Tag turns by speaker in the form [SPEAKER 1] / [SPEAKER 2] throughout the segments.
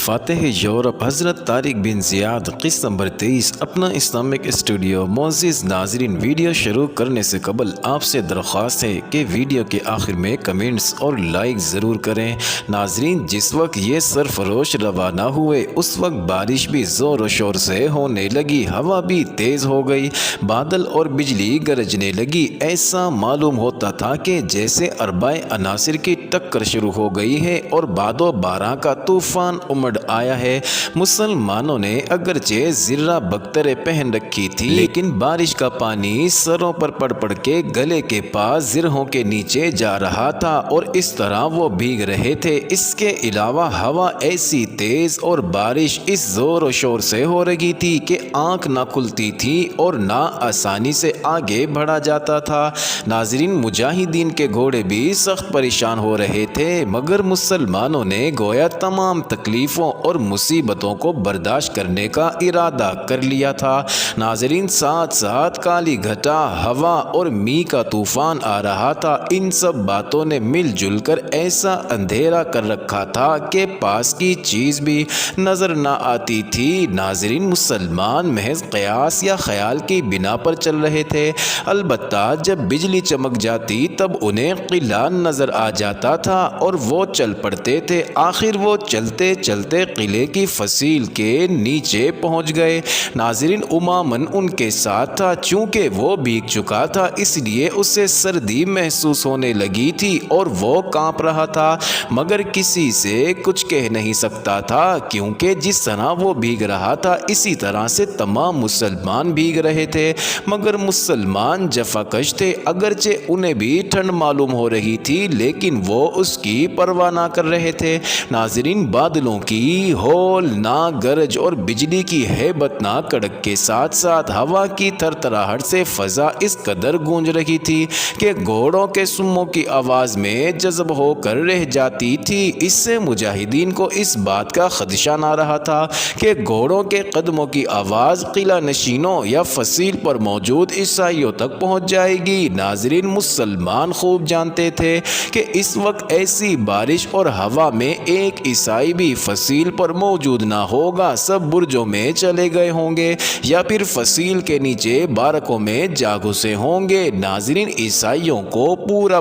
[SPEAKER 1] فاتح یورپ حضرت طارق بن زیاد قسط نمبر 23 اپنا اسلامک اسٹوڈیو۔ معزز ناظرین، ویڈیو شروع کرنے سے قبل آپ سے درخواست ہے کہ ویڈیو کے آخر میں کمنٹس اور لائک ضرور کریں۔ ناظرین، جس وقت یہ سرفروش روانہ ہوئے اس وقت بارش بھی زور و شور سے ہونے لگی، ہوا بھی تیز ہو گئی، بادل اور بجلی گرجنے لگی۔ ایسا معلوم ہوتا تھا کہ جیسے اربعہ عناصر کی ٹکر شروع ہو گئی ہے اور باد و باران کا طوفان امڑ آیا ہے۔ مسلمانوں نے اگرچہ زرہ بختریں پہن رکھی تھی، لیکن بارش کا پانی سروں پر پڑ پڑ کے گلے کے پاس زرہوں کے نیچے جا رہا تھا اور اس طرح وہ بھیگ رہے تھے۔ اس کے علاوہ ہوا ایسی تیز اور بارش اس زور و شور سے ہو رہی تھی کہ آنکھ نہ کھلتی تھی اور نہ آسانی سے آگے بڑھا جاتا تھا۔ ناظرین، مجاہدین کے گھوڑے بھی سخت پریشان ہو رہے تھے، مگر مسلمانوں نے گویا تمام تکلیفوں اور مصیبتوں کو برداشت کرنے کا ارادہ کر لیا تھا۔ ناظرین، ساتھ ساتھ کالی گھٹا، ہوا اور می کا طوفان آ رہا تھا۔ ان سب باتوں نے مل جل کر ایسا اندھیرا کر رکھا تھا کہ پاس کی چیز بھی نظر نہ آتی تھی۔ ناظرین، مسلمان محض قیاس یا خیال کی بنا پر چل رہے تھے، البتہ جب بجلی چمک جاتی تب انہیں قلعہ نظر آ جاتا تھا اور وہ چل پڑتے تھے۔ آخر وہ چلتے چلتے قلعے کی فصیل کے نیچے پہنچ گئے۔ ناظرین، امامن ان کے ساتھ تھا۔ چونکہ وہ بھیگ چکا تھا اس لیے اسے سردی محسوس ہونے لگی تھی اور وہ کانپ رہا تھا، مگر کسی سے کچھ کہہ نہیں سکتا تھا، کیونکہ جس طرح وہ بھیگ رہا تھا اسی طرح سے تمام مسلمان بھیگ رہے تھے۔ مگر مسلمان جفاکش تھے، اگرچہ انہیں بھی ٹھنڈ معلوم ہو رہی تھی لیکن وہ اس کی پرواہ نہ کر رہے تھے۔ ناظرین، بادلوں کی ہولناک گرج اور بجلی کی ہیبتناک کڑک کے ساتھ ساتھ ہوا کی تھرتھراہٹ سے فضا اس قدر گونج رہی تھی کہ گھوڑوں کے سموں کی آواز میں جذب ہو کر رہ جاتی تھی۔ اس سے مجاہدین کو اس بات کا خدشہ نہ رہا تھا کہ گھوڑوں کے قدموں کی آواز قلعہ نشینوں یا فصیل پر موجود عیسائیوں تک پہنچ جائے گی۔ ناظرین، مسلمان خوب جانتے تھے کہ اس وقت ایسی بارش اور ہوا میں ایک عیسائی بھی فصیل پر موجود نہ ہوگا، سب برجوں میں چلے گئے ہوں گے یا پھر فصیل کے نیچے بارکوں میں جا گھسے ہوں گے۔ ناظرین، عیسائیوں کو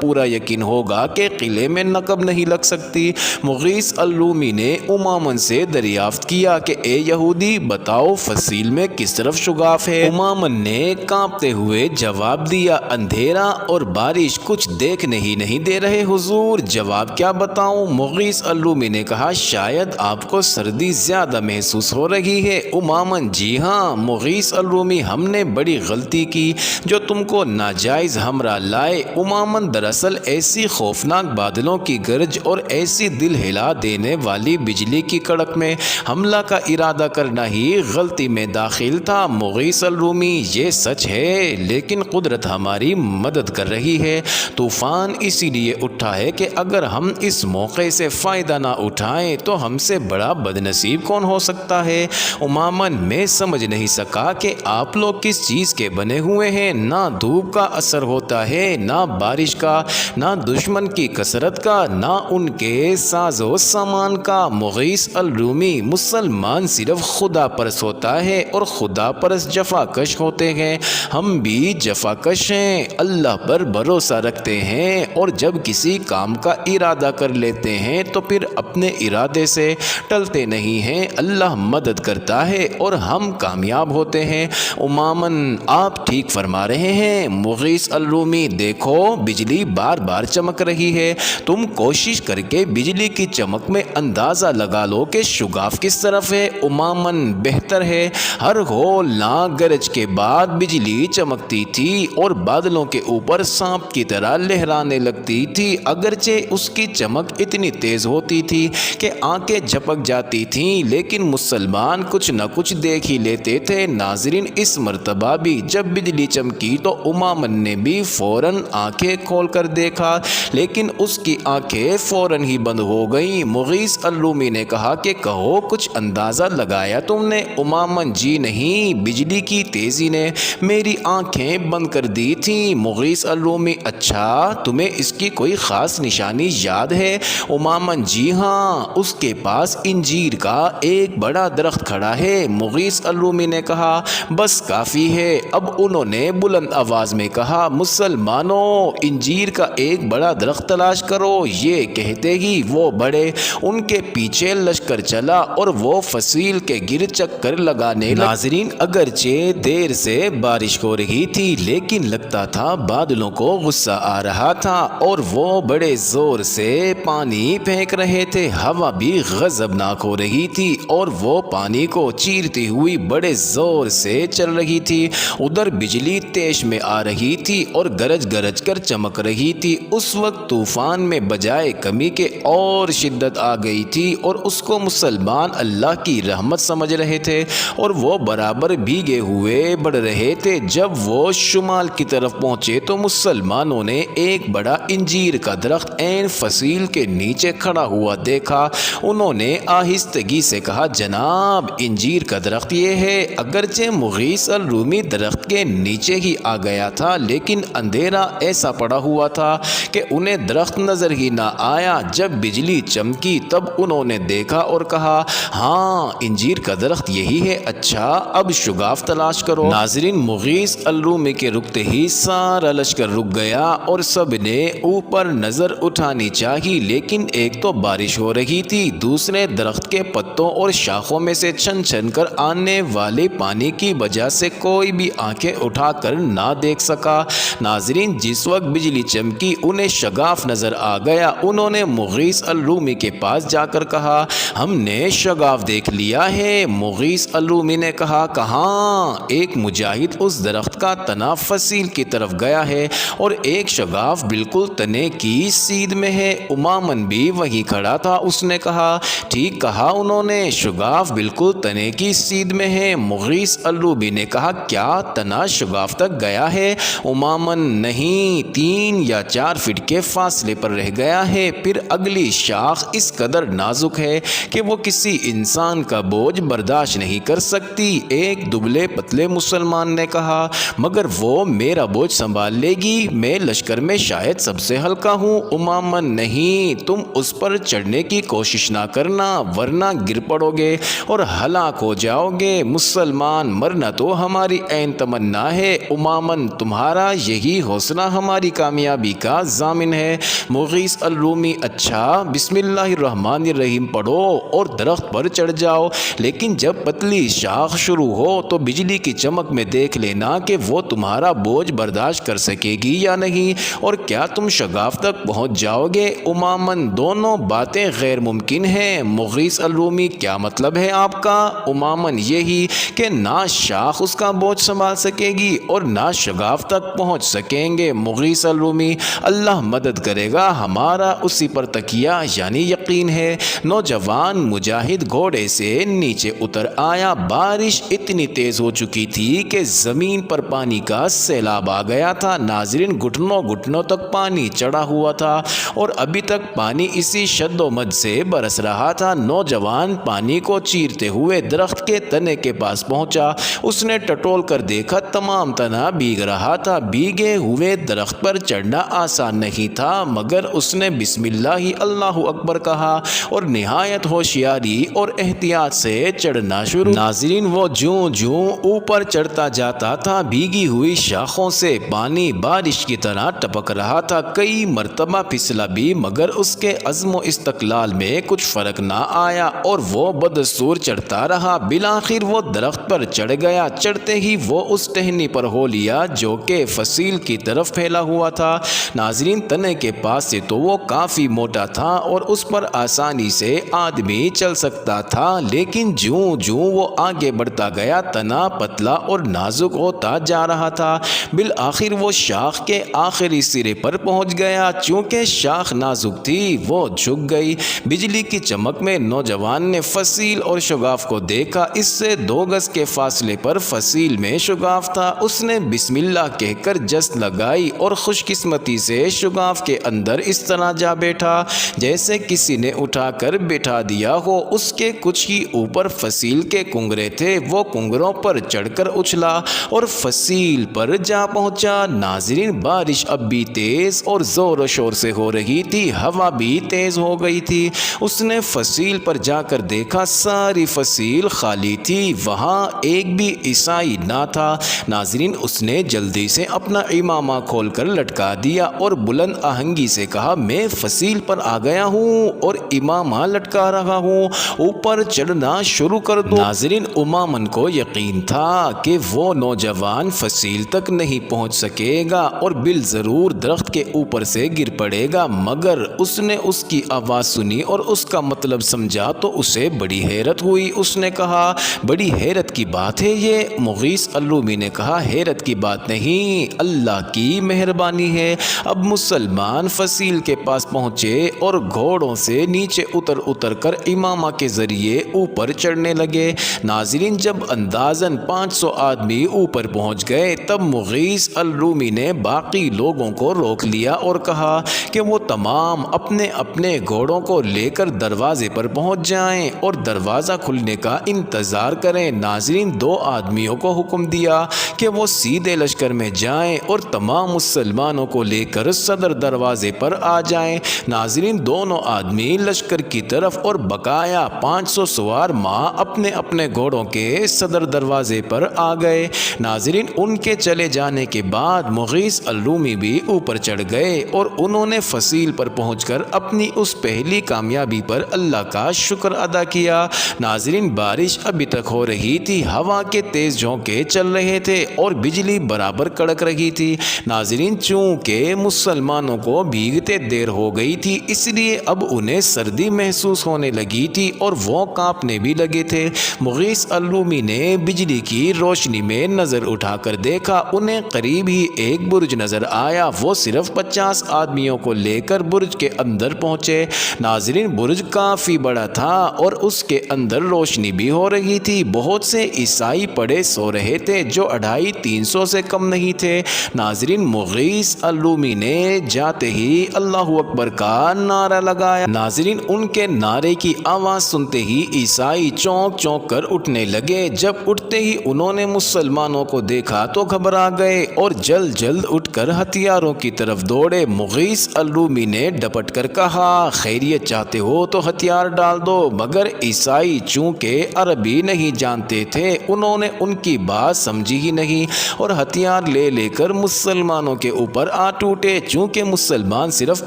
[SPEAKER 1] پورا یقین ہوگا کہ قلعے میں نقب نہیں لگ سکتی۔ مغیث الرومی نے امامن سے دریافت کیا کہ اے یہودی، بتاؤ فصیل میں کس طرف شگاف ہے؟ امامن نے کانپتے ہوئے جواب دیا، اندھیرا اور بارش کچھ دیکھنے ہی نہیں دے رہے حضور، جواب کیا بتاؤں؟ مغیث الرومی نے کہا، شاید آپ کو سردی زیادہ محسوس ہو رہی ہے۔ امامن، جی ہاں۔ مغیث الرومی، ہم نے بڑی غلطی کی جو تم کو ناجائز ہمراہ لائے۔ امامن، دراصل ایسی خوفناک بادلوں کی گرج اور ایسی دل ہلا دینے والی بجلی کی کڑک میں حملہ کا ارادہ کرنا ہی غلطی میں داخل تھا۔ مغیث الرومی، یہ سچ ہے، لیکن قدرت ہماری مدد کر رہی ہے۔ طوفان اسی لیے اٹھا ہے کہ اگر ہم اس موقع سے فائدہ نہ اٹھائیں تو ہم سے بڑا بدنصیب کون ہو سکتا ہے؟ امامن، میں سمجھ نہیں سکا کہ آپ لوگ کس چیز کے بنے ہوئے ہیں۔ نہ دھوپ کا اثر ہوتا ہے، نہ بارش کا، نہ دشمن کی کثرت کا، نہ ان کے ساز و سامان کا۔ مغیث الرومی، مسلمان صرف خدا پرست ہوتا ہے اور خدا پرست جفاکش ہوتے ہیں۔ ہم بھی جفاکش ہیں، اللہ پر بھروسہ رکھتے ہیں اور جب کسی کام کا ارادہ کر لیتے ہیں تو پھر اپنے ارادے سے ٹلتے نہیں ہیں۔ اللہ مدد کرتا ہے اور ہم کامیاب ہوتے ہیں۔ امامن، آپ ٹھیک فرما رہے ہیں۔ مغیث الرومی، دیکھو بجلی بار بار چمک رہی ہے، تم کوشش کر کے بجلی کی چمک میں اندازہ لگا لو کہ شگاف کس طرف ہے۔ امامن، بہتر ہے۔ ہر ہولناک گرج کے بعد بجلی چمکتی تھی اور بادلوں کے اوپر سانپ کی طرح لہرانے لگتی تھی، اگرچہ اس کی چمک اتنی تیز ہوتی تھی کہ آنکھیں جھپک جاتی تھیں، لیکن مسلمان کچھ نہ کچھ دیکھ ہی لیتے تھے۔ ناظرین، اس مرتبہ بھی جب بجلی چمکی تو امامن نے بھی فوراً آنکھیں کھول کر دیکھا، لیکن اس کی آنکھیں فوراً ہی بند ہو گئیں۔ مغیث الرومی نے کہا کہ کہو، کچھ اندازہ لگایا تم نے؟ امامن، جی نہیں، بجلی کی تیزی نے میری آنکھیں بند کر دی تھیں۔ مغیث الرومی، اچھا، تمہیں اس کی کوئی خاص نشانی یاد ہے؟ امامن، جی ہاں، اس کے پاس پاس انجیر کا ایک بڑا درخت کھڑا ہے۔ مغیث الرومی نے کہا بس کافی ہے۔ اب انہوں نے بلند آواز میں کہا مسلمانوں انجیر کا ایک بڑا درخت تلاش کرو۔ یہ کہتے ہی وہ بڑے ان کے پیچھے لشکر چلا اور وہ فصیل کے گرد چکر لگانے لگے۔ ناظرین اگرچہ دیر سے بارش ہو رہی تھی لیکن لگتا تھا بادلوں کو غصہ آ رہا تھا اور وہ بڑے زور سے پانی پھینک رہے تھے۔ ہوا بھی غضبناک ہو رہی تھی اور وہ پانی کو چیرتی ہوئی بڑے زور سے چل رہی تھی۔ ادھر بجلی تیش میں آ رہی تھی اور گرج گرج کر چمک رہی تھی۔ اس وقت طوفان میں بجائے کمی کے اور شدت آ گئی تھی اور اس کو مسلمان اللہ کی رحمت سمجھ رہے تھے اور وہ برابر بھیگے ہوئے بڑھ رہے تھے۔ جب وہ شمال کی طرف پہنچے تو مسلمانوں نے ایک بڑا انجیر کا درخت عین فصیل کے نیچے کھڑا ہوا دیکھا۔ انہوں نے آہستگی سے کہا جناب انجیر کا درخت یہ ہے۔ اگرچہ مغیث الرومی درخت کے نیچے ہی آ گیا تھا لیکن اندھیرا ایسا پڑا ہوا تھا کہ انہیں درخت نظر ہی نہ آیا۔ جب بجلی چمکی تب انہوں نے دیکھا اور کہا ہاں انجیر کا درخت یہی ہے، اچھا اب شگاف تلاش کرو۔ ناظرین مغیث الرومی کے رکتے ہی سارا لشکر رک گیا اور سب نے اوپر نظر اٹھانی چاہی لیکن ایک تو بارش ہو رہی تھی، دوسرے درخت کے پتوں اور شاخوں میں سے چھن چھن کر آنے والے پانی کی وجہ سے کوئی بھی آنکھیں اٹھا کر نہ دیکھ سکا۔ ناظرین جس وقت بجلی چمکی انہیں شگاف نظر آ گیا۔ انہوں نے مغیث الرومی کے پاس جا کر کہا ہم نے شگاف دیکھ لیا ہے۔ مغیث الرومی نے کہا کہاں؟ ایک مجاہد اس درخت کا تنا فصیل کی طرف گیا ہے اور ایک شگاف بالکل تنے کی سیدھ میں ہے۔ امامن بھی وہیں کھڑا تھا، اس نے کہا ٹھیک کہا انہوں نے، شگاف بالکل تنے کی سیدھ میں ہے۔ مغیث الرومی نے کہا کیا تنا شگاف تک گیا ہے؟ امامن نہیں، 3 یا 4 فٹ کے فاصلے پر رہ گیا ہے۔ پھر اگلی شاخ اس قدر نازک ہے کہ وہ کسی انسان کا بوجھ برداشت نہیں کر سکتی۔ ایک دبلے پتلے مسلمان نے کہا مگر وہ میرا بوجھ سنبھال لے گی، میں لشکر میں شاید سب سے ہلکا ہوں۔ امامن نہیں، تم اس پر چڑھنے کی کوشش نہ کرنا ورنہ گر پڑو گے اور ہلاک ہو جاؤ گے۔ مسلمان مرنا تو ہماری عین تمنا ہے، امامن تمہارا یہی حوصلہ ہماری کامیابی کا ضامن ہے۔ مغیث الرومی اچھا بسم اللہ الرحمن الرحیم پڑھو اور درخت پر چڑھ جاؤ، لیکن جب پتلی شاخ شروع ہو تو بجلی کی چمک میں دیکھ لینا کہ وہ تمہارا بوجھ برداشت کر سکے گی یا نہیں اور کیا تم شگاف تک پہنچ جاؤ گے۔ امامن دونوں باتیں غیر ممکن ہیں۔ مغیث الرومی کیا مطلب ہے آپ کا؟ امامن یہی کہ نہ شاخ اس کا بوجھ سنبھال سکے گی اور نہ شگاف تک پہنچ سکیں گے۔ مغیث الرومی اللہ مدد کرے گا، ہمارا اسی پر تکیہ یعنی یقین ہے۔ نوجوان مجاہد گھوڑے سے نیچے اتر آیا۔ بارش اتنی تیز ہو چکی تھی کہ زمین پر پانی کا سیلاب آ گیا تھا۔ ناظرین گھٹنوں گھٹنوں تک پانی چڑھا ہوا تھا اور ابھی تک پانی اسی شد و مد سے برس رہا تھا۔ نوجوان پانی کو چیرتے ہوئے درخت کے تنے کے پاس پہنچا۔ اس نے ٹٹول کر دیکھا تمام تنا بھیگ رہا تھا۔ بھیگے ہوئے درخت پر چڑھنا آسان نہیں تھا مگر اس نے بسم اللہ اللہ اکبر کہا اور نہایت ہوشیاری اور احتیاط سے چڑھنا شروع۔ ناظرین وہ جوں جوں اوپر چڑھتا جاتا تھا بھیگی ہوئی شاخوں سے پانی بارش کی طرح ٹپک رہا تھا۔ کئی مرتبہ پھسلا بھی مگر اس کے عزم و استقلال میں کچھ فرق نہ آیا اور وہ بدستور چڑھتا رہا۔ بالآخر وہ درخت پر چڑھ گیا۔ چڑھتے ہی وہ اس ٹہنی پر ہو لیا جو کہ فصیل کی طرف پھیلا ہوا تھا۔ ناظرین تنے کے پاس سے تو وہ کافی موٹا تھا اور اس پر آسانی سے آدمی چل سکتا تھا لیکن جوں جوں وہ آگے بڑھتا گیا تنا پتلا اور نازک ہوتا جا رہا تھا۔ بالآخر وہ شاخ کے آخری سرے پر پہنچ گیا۔ چونکہ شاخ نازک تھی وہ جھک گئی۔ بجلی کی چمک میں نوجوان نے فصیل اور شگاف کو دیکھا۔ اس سے 2 گز کے فاصلے پر فصیل میں شگاف تھا۔ اس نے بسم اللہ کہہ کر جست لگائی اور خوش قسمتی سے شگاف کے اندر اس طرح جا بیٹھا جیسے کسی نے اٹھا کر بٹھا دیا ہو۔ اس کے کچھ ہی اوپر فصیل کے کنگرے تھے، وہ کنگروں پر چڑھ کر اچھلا اور فصیل پر جا پہنچا۔ ناظرین بارش اب بھی تیز اور زور و شور سے ہو رہی تھی، ہوا بھی تیز ہو گئی تھی۔ اس نے فصیل پر جا کر دیکھا ساری فصیل خالی تھی، وہاں ایک بھی عیسائی نہ تھا۔ ناظرین، اس نے جلدی سے اپنا امامہ کھول کر لٹکا دیا اور بلند آہنگی سے کہا، میں فصیل پر آ گیا ہوں اور امامہ لٹکا رہا ہوں، اوپر چڑھنا شروع کر دو۔ ناظرین، امامن کو یقین تھا کہ وہ نوجوان فصیل تک نہیں پہنچ سکے گا اور بالضرور درخت کے اوپر سے گر پڑے گا، مگر اس نے اس کی آواز سنی اور اس کا مطلب سمجھا تو اسے بڑی حیرت ہوئی۔ اس نے کہا، بڑی حیرت کی بات ہے یہ۔ مغیث الرومی نے کہا، حیرت کی بات نہیں، اللہ کی مہربانی ہے۔ اب مسلمان فصیل کے پاس پہنچے اور گھوڑوں سے نیچے اتر کر امامہ کے ذریعے اوپر چڑھنے لگے۔ ناظرین، جب اندازاً 500 آدمی اوپر پہنچ گئے تب مغیث الرومی نے باقی لوگوں کو روک لیا اور کہا کہ وہ تمام اپنے اپنے گھوڑوں کو لے کر دروازے پر پہنچ جائیں اور دروازہ کھلنے کا انتظار کریں۔ ناظرین، 2 آدمیوں کو حکم دیا کہ وہ سیدھے لشکر میں جائیں اور تمام مسلمانوں کو لے کر صدر دروازے پر آ جائیں۔ ناظرین، دونوں آدمی لشکر کی طرف اور بقایا 500 سوار ماں اپنے اپنے گھوڑوں کے صدر دروازے پر آ گئے۔ ناظرین، ان کے چلے جانے کے بعد مغیث الرومی بھی اوپر چڑھ گئے اور انہوں نے فصیل پر پہنچ کر اپنی اس پہلی کامیابی پر اللہ کا شکر ادا کیا۔ ناظرین، بارش ابھی تک ہو رہی تھی، ہوا کے تیز جھونکے چل رہے تھے اور بجلی برابر کڑک رہی تھی۔ ناظرین، چونکہ مسلمانوں کو بھیگتے دیر ہو گئی تھی، اس لیے اب انہیں سردی محسوس ہونے لگی تھی اور وہ کانپنے بھی لگے تھے۔ مغیث الرومی نے بجلی کی روشنی میں نظر اٹھا کر دیکھا، انہیں قریب ہی ایک برج نظر آیا۔ وہ صرف 50 آدمیوں کو لے کر برج کے اندر پہنچے۔ ناظرین، برج کافی بڑا تھا اور اس کے اندر روشنی بھی ہو رہی تھی۔ بہت سے عیسائی پڑے سو رہے تھے جو 250-300 سے کم نہیں تھے۔ ناظرین، مغیث الرومی نے جاتے ہی اللہ اکبر کا نعرہ لگایا۔ ناظرین، ان کے نعرے کی آواز سنتے ہی عیسائی چونک چونک کر اٹھنے لگے۔ جب اٹھتے ہی انہوں نے مسلمانوں کو دیکھا تو گھبرا گئے اور جلد جلد اٹھ کر ہتھیاروں کی طرف دوڑے۔ مغیث الرومی نے ڈپٹ کر کہا، خیریت چاہتے ہو تو ہتھیار ڈال دو، مگر عیسائی چونکہ عربی نہیں جانتے تھے، انہوں نے ان کی بات سمجھی ہی نہیں اور ہتھیار لے لے کر مسلمانوں کے اوپر آ ٹوٹے۔ چونکہ مسلمان صرف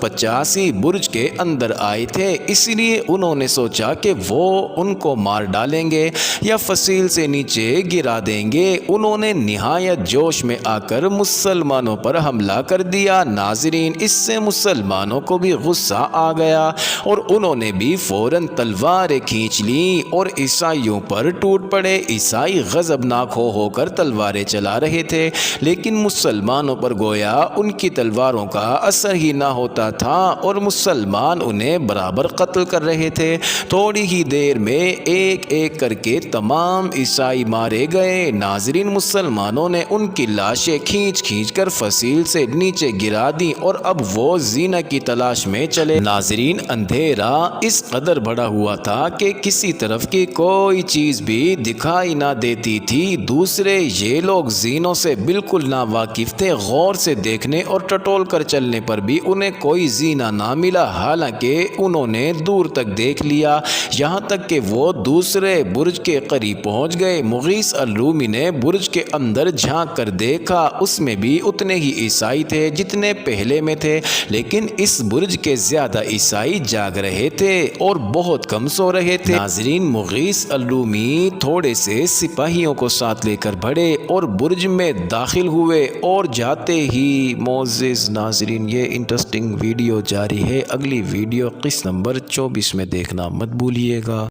[SPEAKER 1] 50 ہی برج کے اندر آئے تھے، اس لیے انہوں نے سوچا کہ وہ ان کو مار ڈالیں گے یا فصیل سے نیچے گرا دیں گے۔ انہوں نے نہایت جوش میں آ کر مسلمانوں پر حملہ کر دیا۔ ناظرین، اس سے مسلمانوں کو بھی غصہ آ گیا اور انہوں نے بھی فوراً تلواریں کھینچ لیں اور عیسائیوں پر ٹوٹ پڑے۔ عیسائی غضبناک ہو کر تلواریں چلا رہے تھے، لیکن مسلمانوں پر گویا ان کی تلواروں کا اثر ہی نہ ہوتا تھا اور مسلمان انہیں برابر قتل کر رہے تھے۔ تھوڑی ہی دیر میں ایک ایک کر کے تمام عیسائی مارے گئے۔ ناظرین، مسلمانوں نے ان کی لاشیں کھینچ کھینچ کر فصیل سے نیچے گرا دیں اور اب وہ زینہ کی تلاش میں چلے۔ ناظرین، اندھیرا اس قدر بڑا ہوا تھا کہ کسی طرف کی کوئی چیز بھی دکھائی نہ دیتی تھی۔ دوسرے یہ لوگ زینوں سے بالکل نا واقف تھے، غور سے دیکھنے اور ٹٹول کر چلنے پر بھی انہیں کوئی زینہ نہ ملا، حالانکہ انہوں نے دور تک دیکھ لیا، یہاں تک کہ وہ دوسرے برج کے قریب پہنچ گئے۔ مغیث الرومی نے برج کے اندر جھانک کر دیکھا، اس میں بھی اتنے ہی عیسائی تھے جتنے پہلے میں تھے، لیکن اس برج کے زیادہ عیسائی جاگ رہے تھے اور بہت کم سو رہے تھے۔ ناظرین، مغیث الرومی تھوڑے سے سپاہیوں کو ساتھ لے کر بڑھے اور برج میں داخل ہوئے اور جاتے ہی معزز ناظرین، یہ انٹرسٹنگ ویڈیو جاری ہے، اگلی ویڈیو قسط نمبر 24 میں دیکھنا مت بھولیے گا۔